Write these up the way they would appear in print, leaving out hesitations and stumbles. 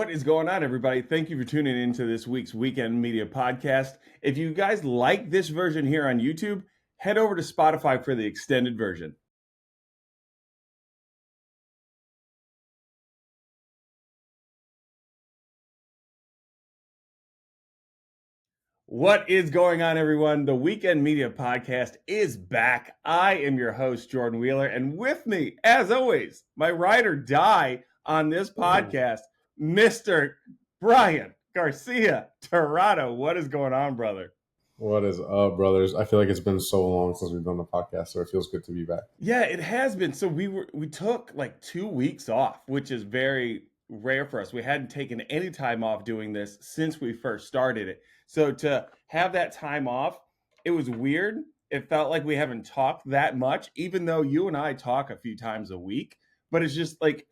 What is going on, everybody? Thank you for tuning into this week's Weekend Media Podcast. If you guys like this version here on YouTube, head over to Spotify for the extended version. What is going on, everyone? The Weekend Media Podcast is back. I am your host, Jordan Wheeler, and with me, as always, my ride or die on this podcast, Mr. Brian Garcia Tirado. What is going on, brother? What is up, brothers? I feel like it's been so long since we've done the podcast, so it feels good to be back. Yeah, it has been. So we took like 2 weeks off, which is very rare for us. We hadn't taken any time off doing this since we first started it. So to have that time off, it was weird. It felt like we haven't talked that much, even though you and I talk a few times a week. But it's just like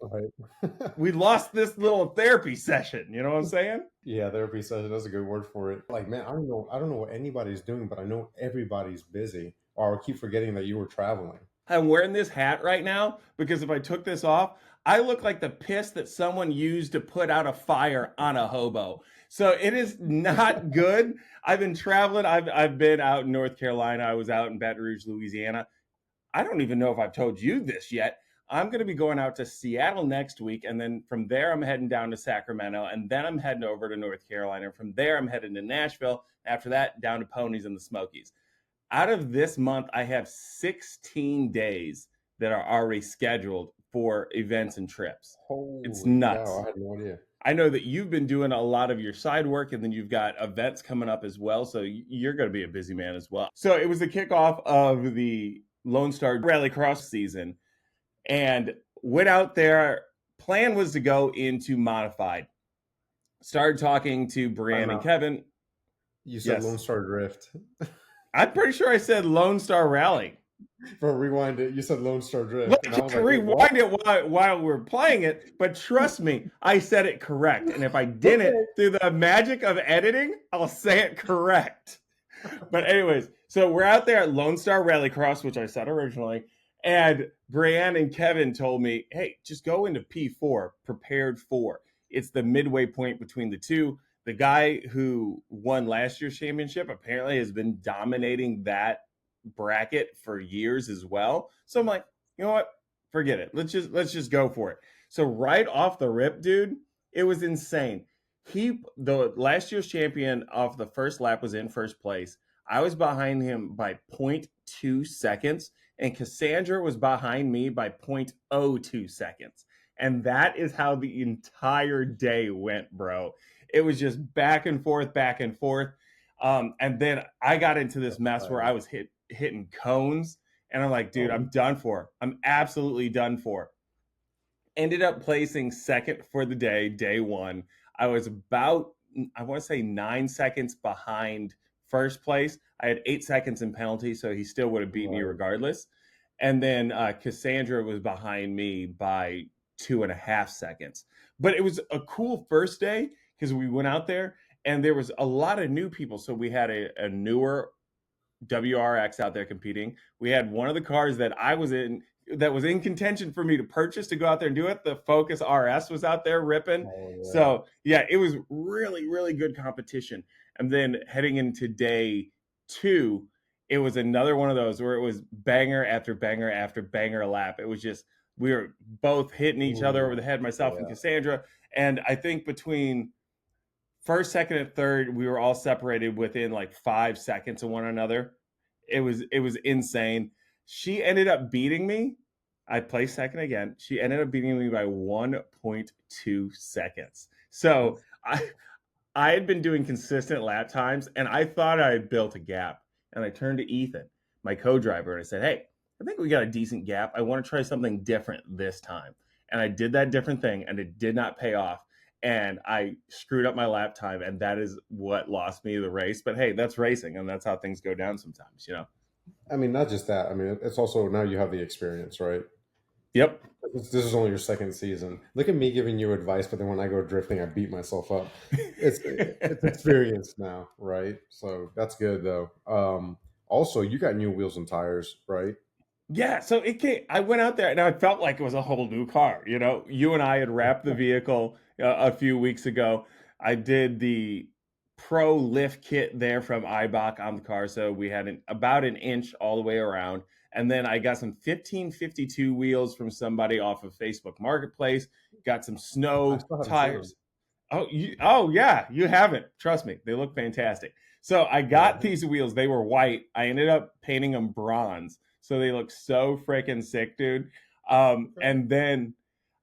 we lost this little therapy session. You know what I'm saying? Yeah, therapy session. That's a good word for it. Like, man, I don't know what anybody's doing, but I know everybody's busy. Or I keep forgetting that you were traveling. I'm wearing this hat right now because if I took this off, I look like the piss that someone used to put out a fire on a hobo. So it is not good. I've been traveling. I've been out in North Carolina. I was out in Baton Rouge, Louisiana. I don't even know if I've told you this yet. I'm going to be going out to Seattle next week. And then from there, I'm heading down to Sacramento. And then I'm heading over to North Carolina. From there, I'm heading to Nashville. After that, down to Ponies and the Smokies. Out of this month, I have 16 days that are already scheduled for events and trips. It's nuts. Wow, I had no idea. I know that you've been doing a lot of your side work, and then you've got events coming up as well. So you're going to be a busy man as well. So it was the kickoff of the Lonestar Rallycross season, and went out there. Plan was to go into modified. Started talking to Brian and Kevin. You said yes. Lonestar Drift. I'm pretty sure I said Lonestar Rally. Bro, rewind it. You said Lonestar Drift. Rewind it while we're playing it, but trust me, I said it correct. And if I didn't, through the magic of editing, I'll say it correct. But anyways, so we're out there at Lonestar Rallycross, which I said originally, and Brianne and Kevin told me, hey, just go into P4, prepared for. It's the midway point between the two. The guy who won last year's championship apparently has been dominating that bracket for years as well. So I'm like, you know what? Forget it. Let's just go for it. So right off the rip, dude, it was insane. The last year's champion off the first lap was in first place. I was behind him by 0.2 seconds, and Cassandra was behind me by 0.02 seconds. And that is how the entire day went, bro. It was just back and forth, back and forth. And then I got into this mess where I was hitting cones, and I'm like, dude, I'm done for. I'm absolutely done for. Ended up placing second for the day one. I was about, I want to say 9 seconds behind first place. I had 8 seconds in penalty, so he still would have beat me regardless. And then Cassandra was behind me by 2.5 seconds. But it was a cool first day because we went out there and there was a lot of new people. So we had a newer WRX out there competing. We had one of the cars that I was in that was in contention for me to purchase to go out there and do it. The Focus RS was out there ripping. So yeah, it was really, really good competition. And then heading into day 2, it was another one of those where it was banger after banger after banger lap. It was just, we were both hitting each other over the head, myself and Cassandra. And I think between first, second, and third, we were all separated within like 5 seconds of one another. It was insane. She ended up beating me. I placed second again. She ended up beating me by 1.2 seconds. So I had been doing consistent lap times, and I thought I had built a gap. And I turned to Ethan, my co-driver, and I said, hey, I think we got a decent gap. I want to try something different this time. And I did that different thing, and it did not pay off. And I screwed up my lap time, and that is what lost me the race. But hey, that's racing, and that's how things go down sometimes, you know? I mean, not just that. I mean, it's also now you have the experience, right? Yep. This is only your second season. Look at me giving you advice, but then when I go drifting, I beat myself up. It's experience now, right? So that's good, though. Also, you got new wheels and tires, right? Yeah, so it came, I went out there and I felt like it was a whole new car. You know, you and I had wrapped the vehicle a few weeks ago. I did the pro lift kit there from Ibach on the car, so we had about an inch all the way around. And then I got some 1552 wheels from somebody off of Facebook Marketplace. Got some I snow still haven't seen them. tires. Oh yeah, you haven't. Trust me, they look fantastic. So I got Yeah. these wheels. They were white. I ended up painting them bronze, so they look so freaking sick, dude. Okay. And then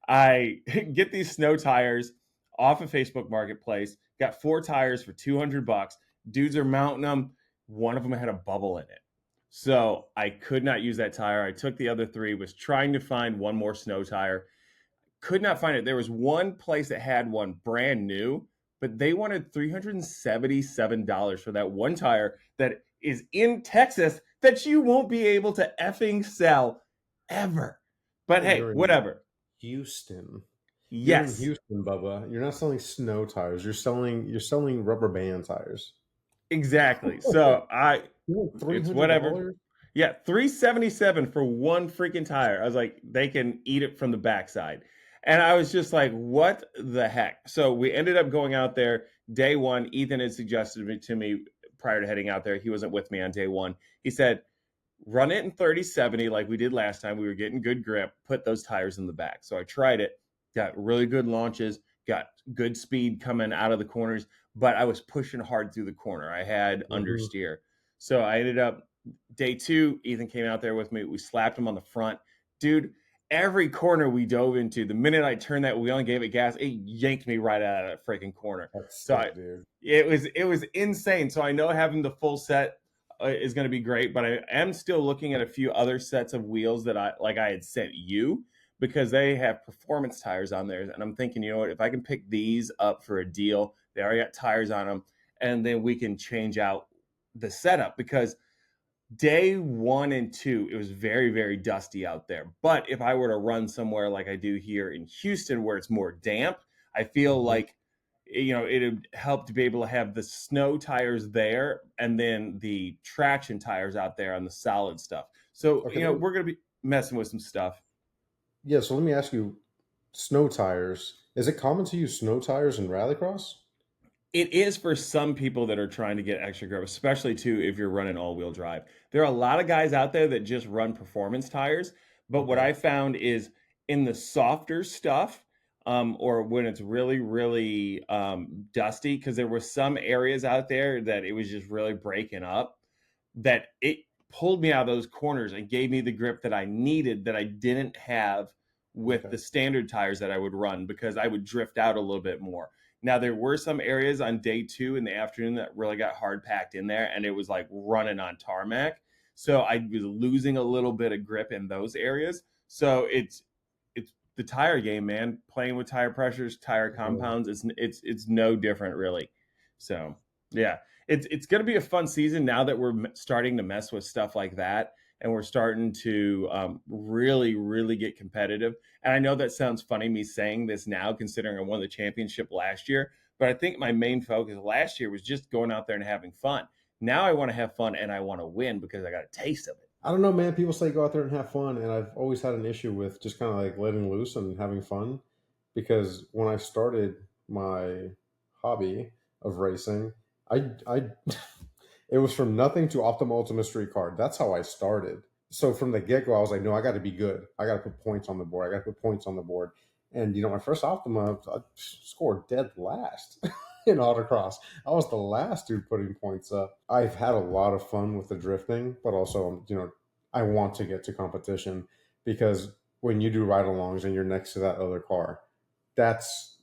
I get these snow tires off of Facebook Marketplace. Got 4 tires for $200. Dudes are mounting them. One of them had a bubble in it, so I could not use that tire. I took the other three. Was trying to find one more snow tire, could not find it. There was one place that had one brand new, but they wanted $377 for that one tire that is in Texas that you won't be able to effing sell ever. But Well, hey, you're in whatever. Houston. You're in Yes, Houston, Bubba. You're not selling snow tires. You're selling rubber band tires. exactly. So You want three it's hundred whatever. dollars? Yeah, 377 for one freaking tire. I was like, they can eat it from the backside. And I was just like, what the heck? So we ended up going out there day one. Ethan had suggested it to me prior to heading out there. He wasn't with me on day one. He said, run it in 30/70 like we did last time. We were getting good grip, put those tires in the back. So I tried it, got really good launches, got good speed coming out of the corners, but I was pushing hard through the corner. I had Mm-hmm. understeer. So I ended up day two, Ethan came out there with me. We slapped him on the front. Dude, every corner we dove into, the minute I turned that wheel and gave it gas, it yanked me right out of that freaking corner. That's So sick, dude. it was insane. So I know having the full set is going to be great, but I am still looking at a few other sets of wheels that I had sent you because they have performance tires on there, and I'm thinking, you know what, if I can pick these up for a deal, they already got tires on them, and then we can change out the setup because day one and two, it was very, very dusty out there. But if I were to run somewhere like I do here in Houston, where it's more damp, I feel Mm-hmm. like, you know, it'd help to be able to have the snow tires there and then the traction tires out there on the solid stuff. So, Okay. you know, we're going to be messing with some stuff. Yeah. So let me ask you, snow tires. Is it common to use snow tires in Rallycross? It is for some people that are trying to get extra grip, especially too if you're running all-wheel drive. There are a lot of guys out there that just run performance tires, but what Okay. I found is in the softer stuff, or when it's really, really dusty, because there were some areas out there that it was just really breaking up, that it pulled me out of those corners and gave me the grip that I needed that I didn't have with Okay. the standard tires that I would run because I would drift out a little bit more. Now there were some areas on day two in the afternoon that really got hard packed in there, and it was like running on tarmac. So I was losing a little bit of grip in those areas. So it's the tire game, man. Playing with tire pressures, tire Yeah. compounds. It's no different really. So yeah, it's going to be a fun season now that we're starting to mess with stuff like that, and we're starting to really really get competitive. And I know that sounds funny me saying this now, considering I won the championship last year. But I think my main focus last year was just going out there and having fun. Now I want to have fun and I want to win because I got a taste of it. I don't know, man. People say go out there and have fun, and I've always had an issue with just kind of like letting loose and having fun. Because when I started my hobby of racing, I it was from nothing to Optimal Ultimate Street Card. That's how I started. So from the get go, I was like, no, I got to be good. I got to put points on the board. I got to put points on the board. And my first Optima, I scored dead last in autocross. I was the last dude putting points up. I've had a lot of fun with the drifting, but also, I want to get to competition because when you do ride-alongs and you're next to that other car, that's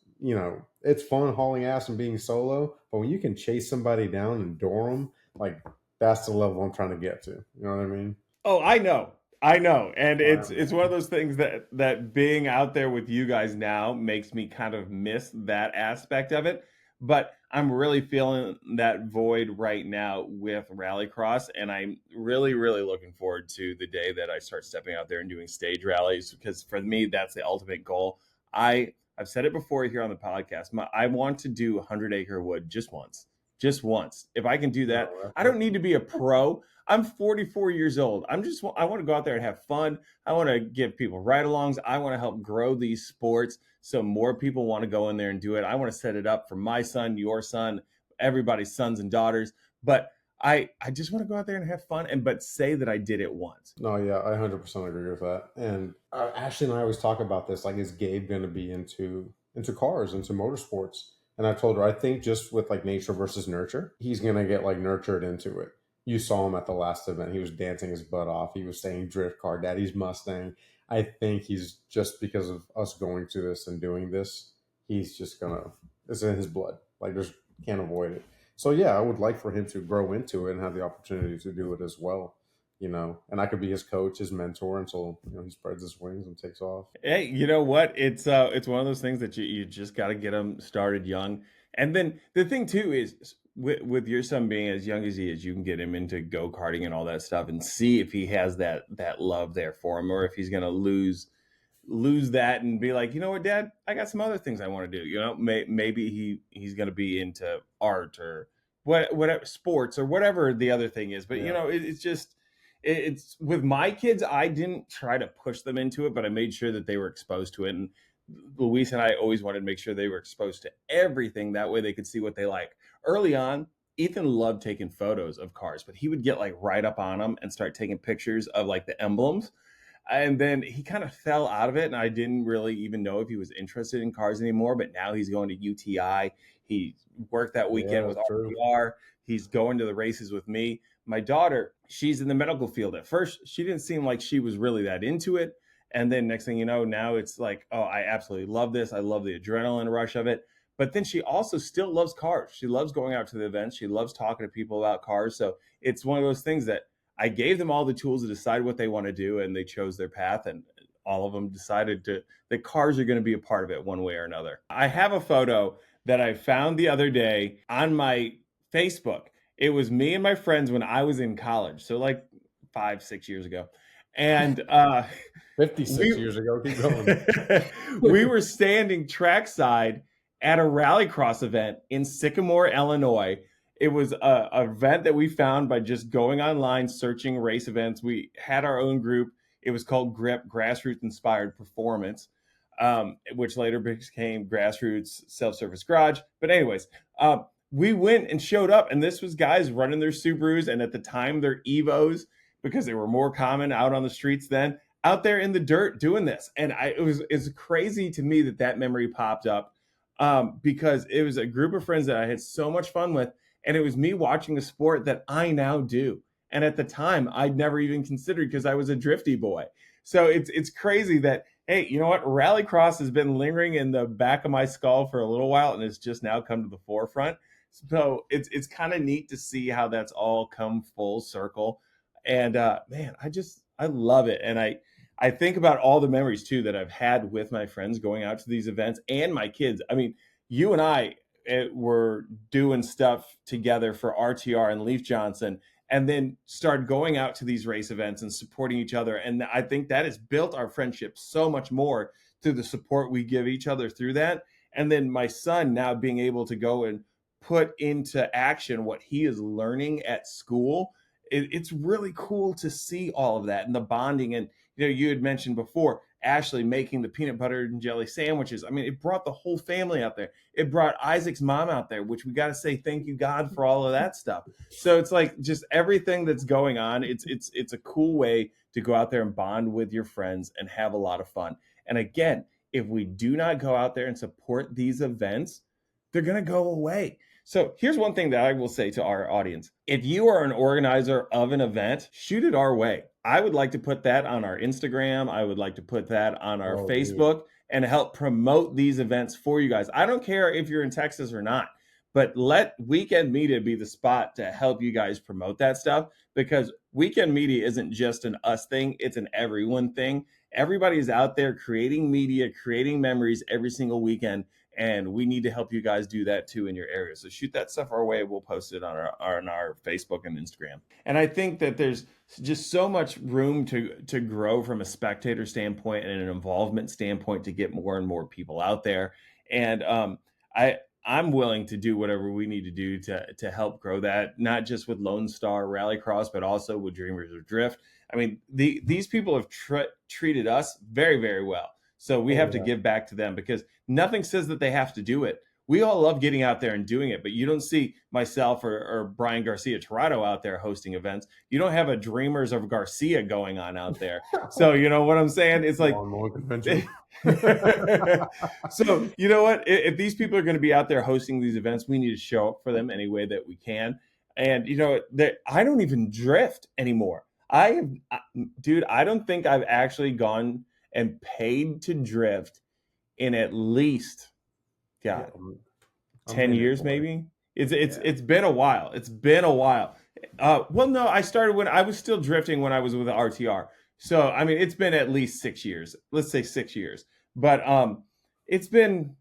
it's fun hauling ass and being solo. But when you can chase somebody down and door them, like that's the level I'm trying to get to. You know what I mean? Oh, I know, and Wow, it's one of those things that being out there with you guys now makes me kind of miss that aspect of it. But I'm really feeling that void right now with Rallycross, and I'm really, really looking forward to the day that I start stepping out there and doing stage rallies because for me that's the ultimate goal. I've said it before here on the podcast. I want to do 100 Acre Wood just once. just once. If I can do that, No, I don't need to be a pro. I'm 44 years old. I want to go out there and have fun. I want to give people ride-alongs. I want to help grow these sports so more people want to go in there and do it. I want to set it up for my son, your son, everybody's sons and daughters. But I just want to go out there and have fun, but say that I did it once. No, yeah, I 100% agree with that. And Ashley and I always talk about this. Like, is Gabe going to be into cars, into motorsports? And I told her, I think just with like nature versus nurture, he's going to get like nurtured into it. You saw him at the last event. He was dancing his butt off. He was saying drift car, daddy's Mustang. I think he's just, because of us going to this and doing this, he's just going to, it's in his blood. Like, just can't avoid it. So yeah, I would like for him to grow into it and have the opportunity to do it as well. And I could be his coach, his mentor until he spreads his wings and takes off. Hey, you know what? It's one of those things that you just got to get them started young. And then the thing too is with your son being as young as he is, you can get him into go-karting and all that stuff and see if he has that love there for him, or if he's going to lose that and be like, you know what, Dad, I got some other things I want to do. Maybe he's going to be into art or whatever, sports or whatever the other thing is. But it's with my kids, I didn't try to push them into it, but I made sure that they were exposed to it. And Luis and I always wanted to make sure they were exposed to everything. That way they could see what they like. Early on, Ethan loved taking photos of cars, but he would get like right up on them and start taking pictures of like the emblems. And then he kind of fell out of it. And I didn't really even know if he was interested in cars anymore, but now he's going to UTI. He worked that weekend with RPR. He's going to the races with me. My daughter, she's in the medical field. At first, she didn't seem like she was really that into it. And then next thing you know, now it's like, oh, I absolutely love this. I love the adrenaline rush of it. But then she also still loves cars. She loves going out to the events. She loves talking to people about cars. So it's one of those things that I gave them all the tools to decide what they want to do, and they chose their path. And all of them decided that cars are going to be a part of it one way or another. I have a photo that I found the other day on my Facebook. It was me and my friends when I was in college. So like 5-6 years ago. And 56 years ago, keep going. We were standing trackside at a Rallycross event in Sycamore, Illinois. It was an event that we found by just going online, searching race events. We had our own group. It was called GRIP, Grassroots Inspired Performance, which later became Grassroots Self-Service Garage. But anyways, we went and showed up, and this was guys running their Subarus, and at the time their Evos, because they were more common out on the streets then, out there in the dirt doing this. And it's crazy to me that memory popped up because it was a group of friends that I had so much fun with, and it was me watching a sport that I now do. And at the time, I'd never even considered because I was a drifty boy. So it's crazy that, hey, you know what? Rallycross has been lingering in the back of my skull for a little while, and it's just now come to the forefront. So it's kind of neat to see how that's all come full circle. And man, I love it. And I think about all the memories too that I've had with my friends going out to these events and my kids. I mean, you and I were doing stuff together for RTR and Leaf Johnson, and then started going out to these race events and supporting each other. And I think that has built our friendship so much more through the support we give each other through that. And then my son now being able to go and put into action what he is learning at school. It's really cool to see all of that and the bonding. And, you had mentioned before, Ashley making the peanut butter and jelly sandwiches. I mean, it brought the whole family out there. It brought Isaac's mom out there, which we got to say, thank you, God, for all of that stuff. So it's like just everything that's going on. It's a cool way to go out there and bond with your friends and have a lot of fun. And again, if we do not go out there and support these events, they're going to go away. So here's one thing that I will say to our audience. If you are an organizer of an event, shoot it our way. I would like to put that on our Instagram. I would like to put that on our Facebook and help promote these events for you guys. I don't care if you're in Texas or not, but let Weekend Media be the spot to help you guys promote that stuff, because Weekend Media isn't just an us thing. It's an everyone thing. Everybody's out there creating media, creating memories every single weekend. And we need to help you guys do that too in your area. So shoot that stuff our way. We'll post it on our Facebook and Instagram. And I think that there's just so much room to grow from a spectator standpoint and an involvement standpoint to get more and more people out there. And I'm willing to do whatever we need to do to help grow that, not just with Lonestar Rallycross, but also with Dreamers of Drift. I mean, these people have treated us very, very well. So we have to give back to them, because nothing says that they have to do it. We all love getting out there and doing it, but you don't see myself or Brian Garcia Tirado out there hosting events. You don't have a Dreamers of Garcia going on out there. So you know what I'm saying? It's like, so you know what? If these people are going to be out there hosting these events, we need to show up for them any way that we can. And you know that I don't even drift anymore. Dude, I don't think I've actually gone and paid to drift in at least, God, 10 years maybe. It's been a while. It's been a while. Well, no, I started when I was still drifting when I was with the RTR. So I mean, it's been at least 6 years. Let's say 6 years. But it's been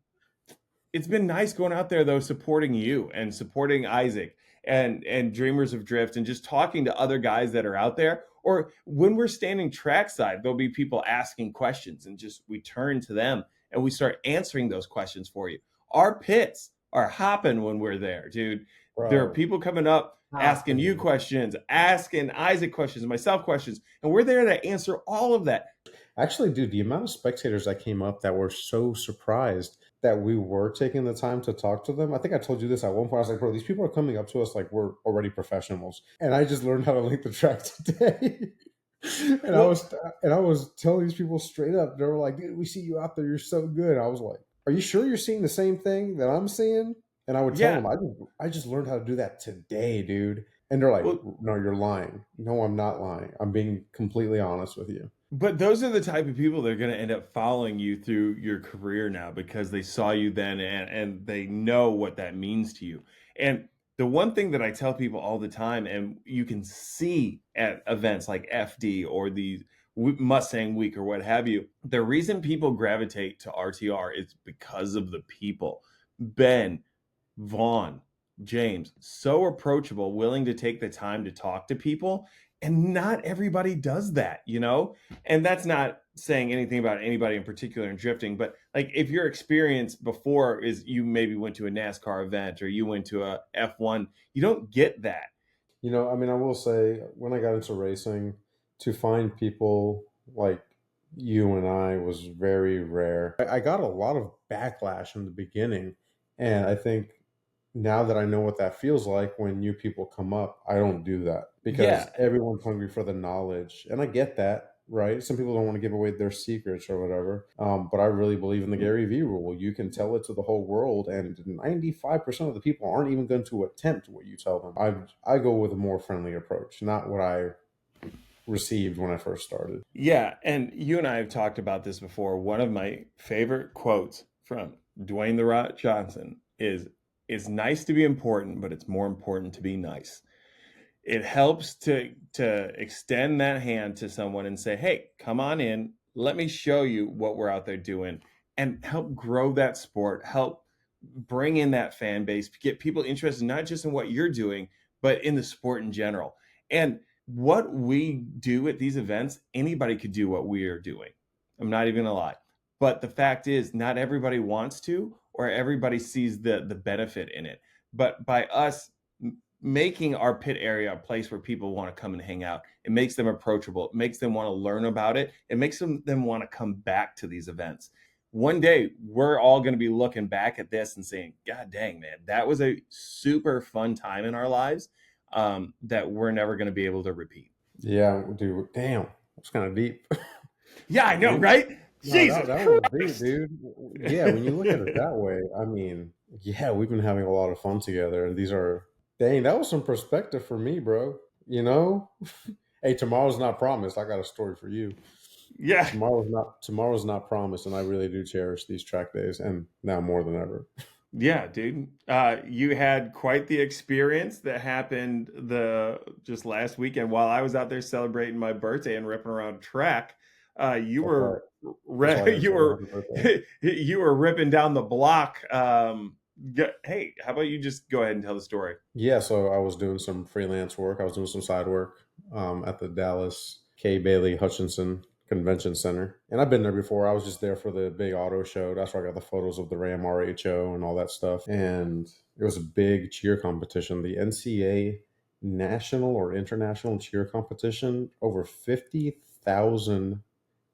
nice going out there though, supporting you and supporting Isaac and Dreamers of Drift, and just talking to other guys that are out there. Or when we're standing trackside, there'll be people asking questions, and just we turn to them and we start answering those questions for you. Our pits are hopping when we're there, dude. Bro. There are people coming up asking you questions, asking Isaac questions, myself questions, and we're there to answer all of that. Actually, dude, the amount of spectators that came up that were so surprised that we were taking the time to talk to them. I think I told you this at one point. I was like, bro, these people are coming up to us like we're already professionals. And I just learned how to link the track today. And I was telling these people straight up. They were like, dude, we see you out there. You're so good. I was like, are you sure you're seeing the same thing that I'm seeing? And I would tell them, I just learned how to do that today, dude. And they're like, no, you're lying. No, I'm not lying. I'm being completely honest with you. But those are the type of people that are going to end up following you through your career now, because they saw you then and they know what that means to you. And the one thing that I tell people all the time, and you can see at events like FD or the Mustang Week or what have you, the reason people gravitate to RTR is because of the people. Ben, Vaughn, James, so approachable, willing to take the time to talk to people. And not everybody does that, you know? And that's not saying anything about anybody in particular in drifting, but like if your experience before is you maybe went to a NASCAR event or you went to a F1, you don't get that. You know, I mean, I will say when I got into racing, to find people like you and I was very rare. I got a lot of backlash in the beginning. And I think now that I know what that feels like when new people come up, I don't do that, because everyone's hungry for the knowledge. And I get that, right? Some people don't want to give away their secrets or whatever. But I really believe in the Gary Vee rule. You can tell it to the whole world, and 95% of the people aren't even going to attempt what you tell them. I go with a more friendly approach, not what I received when I first started. Yeah, and you and I have talked about this before. One of my favorite quotes from Dwayne "The Rock" Johnson is, "It's nice to be important, but it's more important to be nice." It helps to extend that hand to someone and say, hey, come on in. Let me show you what we're out there doing, and help grow that sport, help bring in that fan base, get people interested, not just in what you're doing, but in the sport in general. And what we do at these events, anybody could do what we are doing. I'm not even gonna lie. But the fact is, not everybody wants to, or everybody sees the benefit in it. But by us making our pit area a place where people want to come and hang out, it makes them approachable. It makes them want to learn about it. It makes them want to come back to these events. One day, we're all going to be looking back at this and saying, God dang, man, that was a super fun time in our lives that we're never going to be able to repeat. Yeah, dude. Damn, that's kind of deep. Yeah, I know, right? No, Jesus that was deep, dude. Yeah, when you look at it that way, I mean, yeah, we've been having a lot of fun together, and these are, dang, that was some perspective for me, bro. You know? Hey, tomorrow's not promised. I got a story for you. Yeah. Tomorrow's not promised, and I really do cherish these track days, and now more than ever. Yeah, dude. You had quite the experience that happened just last weekend while I was out there celebrating my birthday and ripping around track. You were ripping down the block. Hey, how about you just go ahead and tell the story? Yeah, so I was doing some freelance work. I was doing some side work at the Dallas K. Bailey Hutchinson convention center. And I've been there before. I was just there for the big auto show. That's where I got the photos of the Ram RHO and all that stuff. And it was a big cheer competition. The NCA national or international cheer competition, over 50,000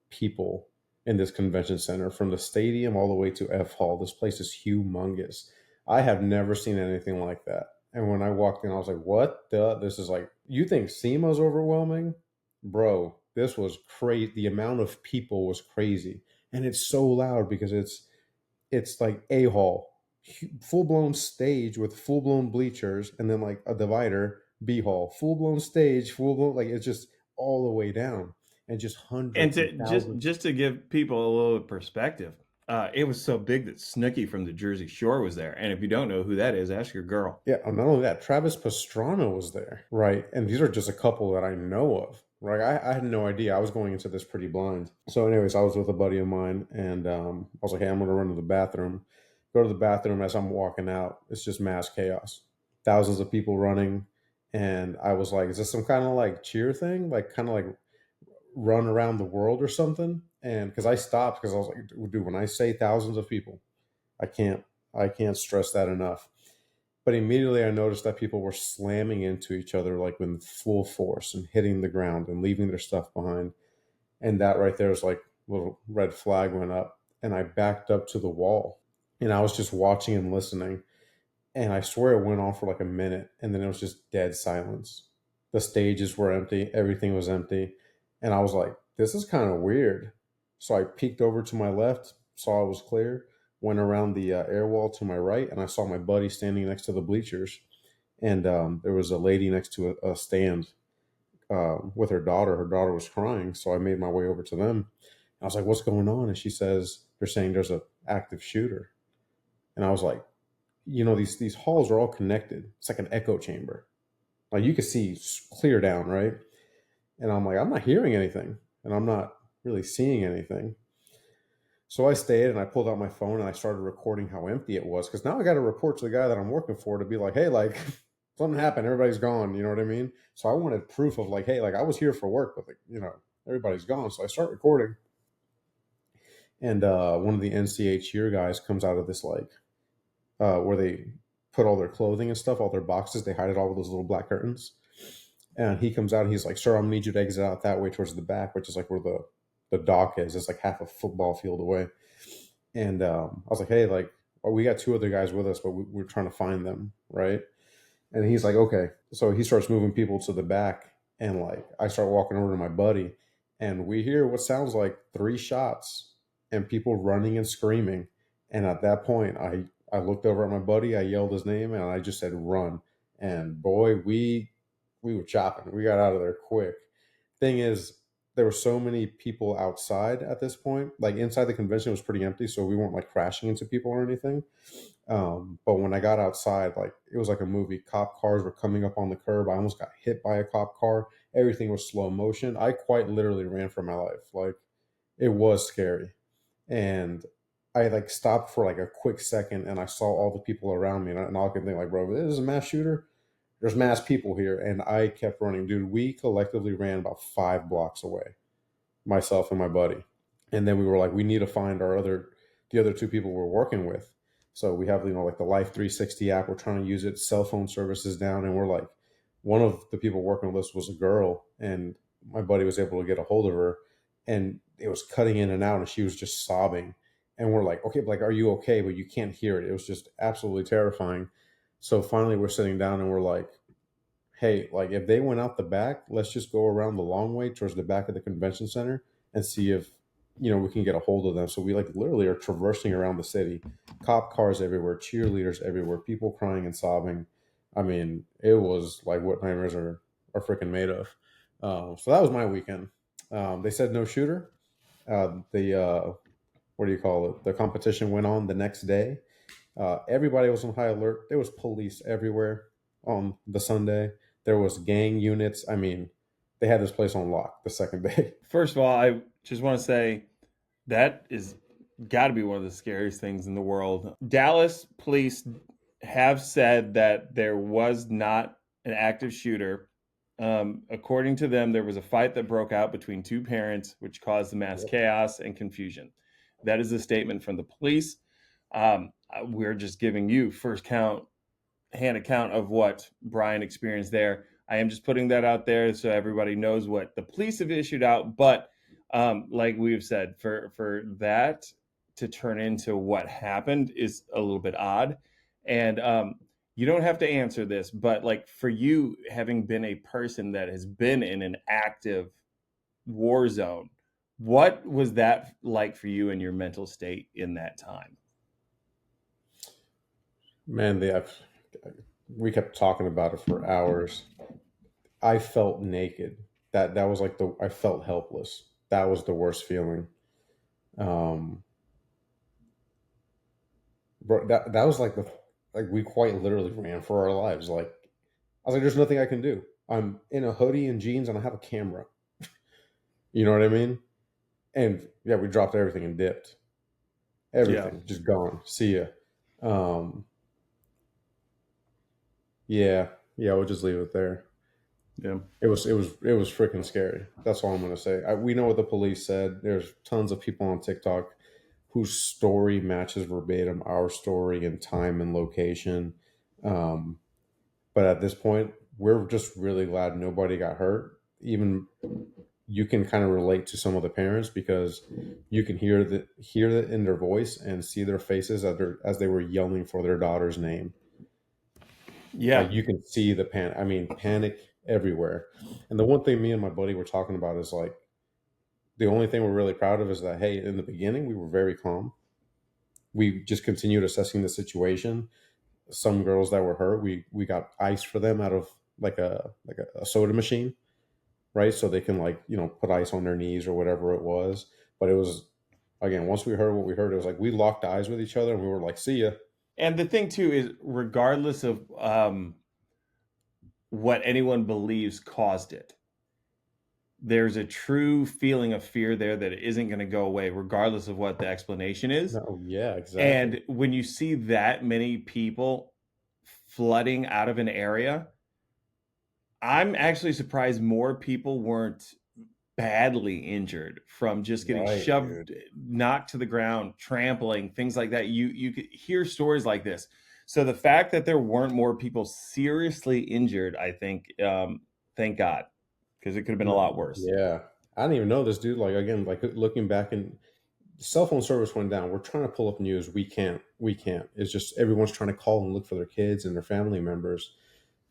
people in this convention center from the stadium all the way to F Hall. This place is humongous. I have never seen anything like that. And when I walked in, I was like, what the? This is like, you think SEMA's overwhelming? Bro, this was crazy. The amount of people was crazy. And it's so loud because it's like A hall, full blown stage with full blown bleachers, and then like a divider, B hall, full blown stage, full blown, like it's just all the way down. And just And hundreds to and thousands. just to give people a little perspective, it was so big that Snooki from the Jersey Shore was there. And if you don't know who that is, ask your girl. Yeah, and not only that, Travis Pastrana was there, right? And these are just a couple that I know of, right? I had no idea. I was going into this pretty blind. So, anyways, I was with a buddy of mine, and I was like, hey, I'm going to run to the bathroom. Go to the bathroom. As I'm walking out, it's just mass chaos. Thousands of people running. And I was like, is this some kind of like cheer thing? Like, kind of like run around the world or something? And because I stopped, because I was like, dude, when I say thousands of people, I can't stress that enough. But immediately I noticed that people were slamming into each other like with full force and hitting the ground and leaving their stuff behind. And that right there was like a little red flag went up. And I backed up to the wall and I was just watching and listening. And I swear it went on for like a minute. And then it was just dead silence. The stages were empty. Everything was empty. And I was like, this is kind of weird. So I peeked over to my left, saw it was clear, went around the air wall to my right, and I saw my buddy standing next to the bleachers. And there was a lady next to a stand with her daughter. Her daughter was crying, so I made my way over to them. I was like, "What's going on?" And she says, "They're saying there's an active shooter." And I was like, these halls are all connected. It's like an echo chamber. Like you could see clear down, right? And I'm like, I'm not hearing anything, and I'm not really seeing anything. So I stayed and I pulled out my phone and I started recording how empty it was, because now I got to report to the guy that I'm working for to be like, hey, like something happened, everybody's gone. You know what I mean? So I wanted proof of like, hey, like I was here for work, but like, everybody's gone. So I start recording, and one of the NCA cheer guys comes out of this like where they put all their clothing and stuff, all their boxes, they hide it all with those little black curtains. And he comes out and he's like, sir, I'm gonna need you to exit out that way towards the back, which is like where the dock is. It's like half a football field away. And I was like, hey, like, well, we got two other guys with us, but we're trying to find them, right? And he's like, okay. So he starts moving people to the back, and like I start walking over to my buddy, and we hear what sounds like 3 shots and people running and screaming. And at that point, I looked over at my buddy, I yelled his name, and I just said, run. And boy, we were chopping. We got out of there quick. Thing is, there were so many people outside at this point. Like inside the convention was pretty empty, so we weren't like crashing into people or anything. But when I got outside, like it was like a movie. Cop cars were coming up on the curb. I almost got hit by a cop car. Everything was slow motion. I quite literally ran for my life. Like it was scary. And I like stopped for like a quick second and I saw all the people around me, and all I could think like, bro, this is a mass shooter. There's mass people here. And I kept running. Dude, we collectively ran about 5 blocks away, myself and my buddy. And then we were like, we need to find the other 2 people we're working with. So we have, like the Life 360 app. We're trying to use it. Cell phone service is down. And we're like, one of the people working with us was a girl, and my buddy was able to get a hold of her, and it was cutting in and out, and she was just sobbing. And we're like, okay, but like, are you okay? But you can't hear it. It was just absolutely terrifying. So finally we're sitting down and we're like, hey, like if they went out the back, let's just go around the long way towards the back of the convention center and see if, we can get a hold of them. So we like literally are traversing around the city, cop cars everywhere, cheerleaders everywhere, people crying and sobbing. I mean, it was like what nightmares are freaking made of. So that was my weekend. They said no shooter. What do you call it? The competition went on the next day. Everybody was on high alert. There was police everywhere on the Sunday. There was gang units. I mean, they had this place on lock the second day. First of all, I just want to say that is got to be one of the scariest things in the world. Dallas police have said that there was not an active shooter According to them, there was a fight that broke out between two parents, which caused the mass chaos and confusion. That is a statement from the police. We're just giving you hand account of what Brian experienced there. I am just putting that out there so everybody knows what the police have issued out. But like we've said, for that to turn into what happened is a little bit odd. And you don't have to answer this, but like for you having been a person that has been in an active war zone, what was that like for you and your mental state in that time? Man, we kept talking about it for hours. I felt naked. That was like I felt helpless. That was the worst feeling. Bro, that was like we quite literally ran for our lives. Like I was like, there's nothing I can do. I'm in a hoodie and jeans and I have a camera. You know what I mean? And yeah, we dropped everything and dipped. Everything just gone. See ya. Yeah, we'll just leave it there. Yeah, it was freaking scary. That's all I'm gonna say. We know what the police said. There's tons of people on TikTok whose story matches verbatim our story in time and location. But at this point, we're just really glad nobody got hurt. Even you can kind of relate to some of the parents because you can hear that in their voice and see their faces as they were yelling for their daughter's name. Yeah. Like you can see the panic everywhere. And the one thing me and my buddy were talking about is like, the only thing we're really proud of is that, hey, in the beginning, we were very calm. We just continued assessing the situation. Some girls that were hurt, we got ice for them out of like a soda machine, right? So they can put ice on their knees or whatever it was. But it was, again, once we heard what we heard, it was like we locked eyes with each other and we were like, see ya. And the thing too is, regardless of what anyone believes caused it, there's a true feeling of fear there that it isn't going to go away, regardless of what the explanation is. No, yeah, exactly. And when you see that many people flooding out of an area, I'm actually surprised more people weren't badly injured from just getting shoved, knocked to the ground, trampling, things like that. You could hear stories like this. So the fact that there weren't more people seriously injured, I think, thank God, because it could have been a lot worse. Yeah. I didn't even know this, dude. Like, again, like looking back, and cell phone service went down. We're trying to pull up news. We can't. It's just everyone's trying to call and look for their kids and their family members.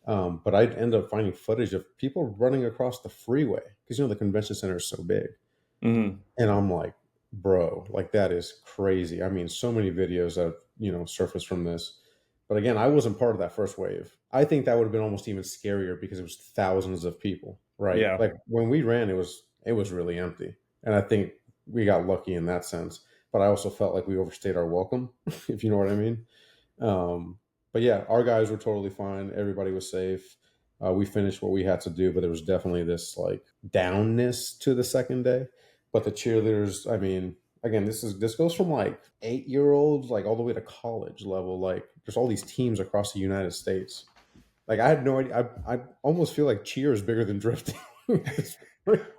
But I'd end up finding footage of people running across the freeway because, the convention center is so big. Mm-hmm. And I'm like, bro, like that is crazy. I mean, so many videos that, surfaced from this. But again, I wasn't part of that first wave. I think that would have been almost even scarier because it was thousands of people, right? Yeah. Like when we ran, it was really empty. And I think we got lucky in that sense. But I also felt like we overstayed our welcome, if you know what I mean. But yeah, our guys were totally fine. Everybody was safe. We finished what we had to do, but there was definitely this like downness to the second day. But the cheerleaders, I mean, again, this goes from like 8-year-olds like all the way to college level. Like there's all these teams across the United States. Like I had no idea. I almost feel like cheer is bigger than drifting.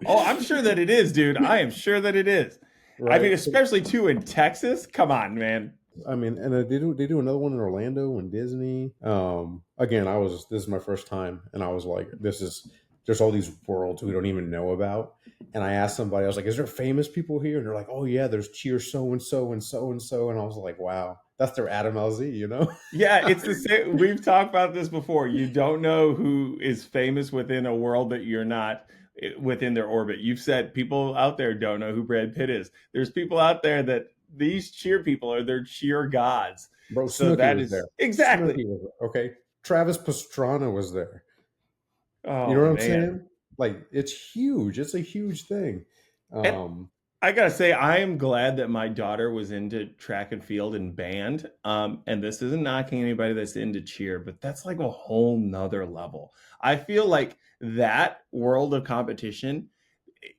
Oh, I'm sure that it is, dude. I am sure that it is. Right? I mean, especially too in Texas. Come on, man. I mean, and they do another one in Orlando and Disney. Again, this is my first time, and I was like, there's all these worlds we don't even know about. And I asked somebody, I was like, is there famous people here? And they're like, oh yeah, there's cheer so and so and so and so. And I was like, wow, that's their Adam LZ, Yeah, it's the same. We've talked about this before. You don't know who is famous within a world that you're not within their orbit. You've said people out there don't know who Brad Pitt is. There's people out there that these cheer people are their cheer gods. Bro, so that is there. Exactly. Was there. Okay. Travis Pastrana was there. Oh, you know what I'm saying? Like, it's huge. It's a huge thing. I gotta say, I am glad that my daughter was into track and field and band. And this isn't knocking anybody that's into cheer, but that's like a whole nother level. I feel like that world of competition,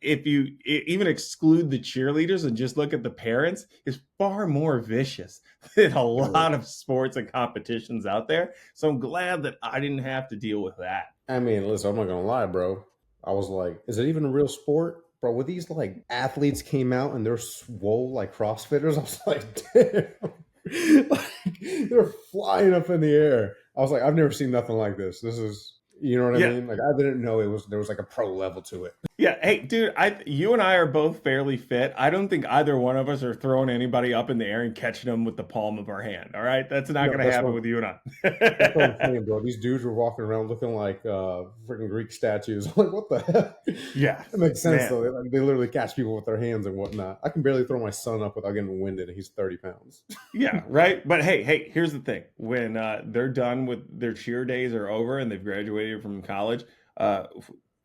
if you even exclude the cheerleaders and just look at the parents, is far more vicious than a lot of sports and competitions out there. So I'm glad that I didn't have to deal with that. I mean, listen, I'm not gonna lie, bro. I was like, is it even a real sport, bro? When these like athletes came out and they're swole like CrossFitters, I was like, damn, like, they're flying up in the air. I was like, I've never seen nothing like this. This is, you know what I Yeah. mean? Like, I didn't know there was like a pro level to it. Yeah, hey, dude, you and I are both fairly fit. I don't think either one of us are throwing anybody up in the air and catching them with the palm of our hand. All right, that's not No, going to happen with you and that's what I'm I. saying, bro. These dudes were walking around looking like freaking Greek statues. I'm like, what the heck? Yeah, It makes sense man. though. They literally catch people with their hands and whatnot. I can barely throw my son up without getting winded, and he's 30 pounds. Yeah, right. But hey, here's the thing: when they're done with their cheer days are over and they've graduated from college,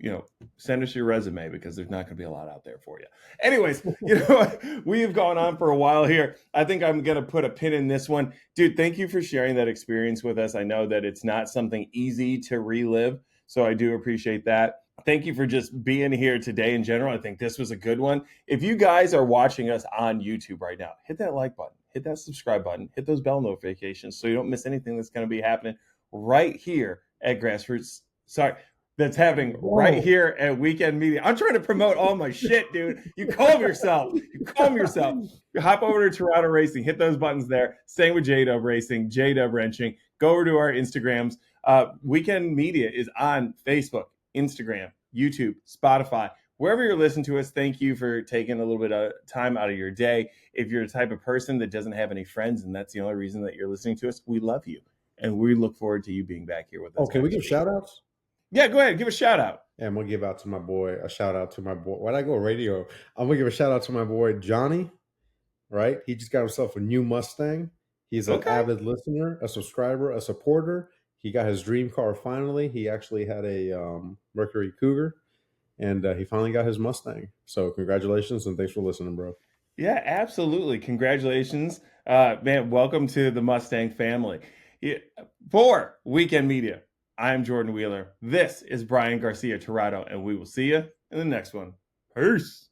you know, send us your resume because there's not going to be a lot out there for you. Anyways, you know, we've gone on for a while here. I think I'm going to put a pin in this one, dude. Thank you for sharing that experience with us. I know that it's not something easy to relive, so I do appreciate that. Thank you for just being here today in general. I think this was a good one. If you guys are watching us on YouTube right now, hit that like button, hit that subscribe button, hit those bell notifications so you don't miss anything that's going to be happening right here at Grassroots. Sorry, that's happening right Whoa. here at Weekend Media. I'm trying to promote all my shit, dude. You calm yourself. You calm yourself. You hop over to Tirado Racing, hit those buttons there. Same with J-Dub Racing, J-Dub Wrenching. Go over to our Instagrams. Weekend Media is on Facebook, Instagram, YouTube, Spotify, wherever you're listening to us. Thank you for taking a little bit of time out of your day. If you're the type of person that doesn't have any friends and that's the only reason that you're listening to us, we love you. And we look forward to you being back here with us. Oh, can we give shout outs? Yeah, go ahead. Give a shout out. Yeah, I'm gonna give out to my boy a shout out to my boy. Why'd I go radio? I'm gonna give a shout out to my boy Johnny. Right, he just got himself a new Mustang. He's an Okay. avid listener, a subscriber, a supporter. He got his dream car finally. He actually had a Mercury Cougar, and he finally got his Mustang. So congratulations and thanks for listening, bro. Yeah, absolutely. Congratulations. Man, welcome to the Mustang family. Yeah, for Weekend Media, I'm Jordan Wheeler. This is Brian Garcia Tirado, and we will see you in the next one. Peace.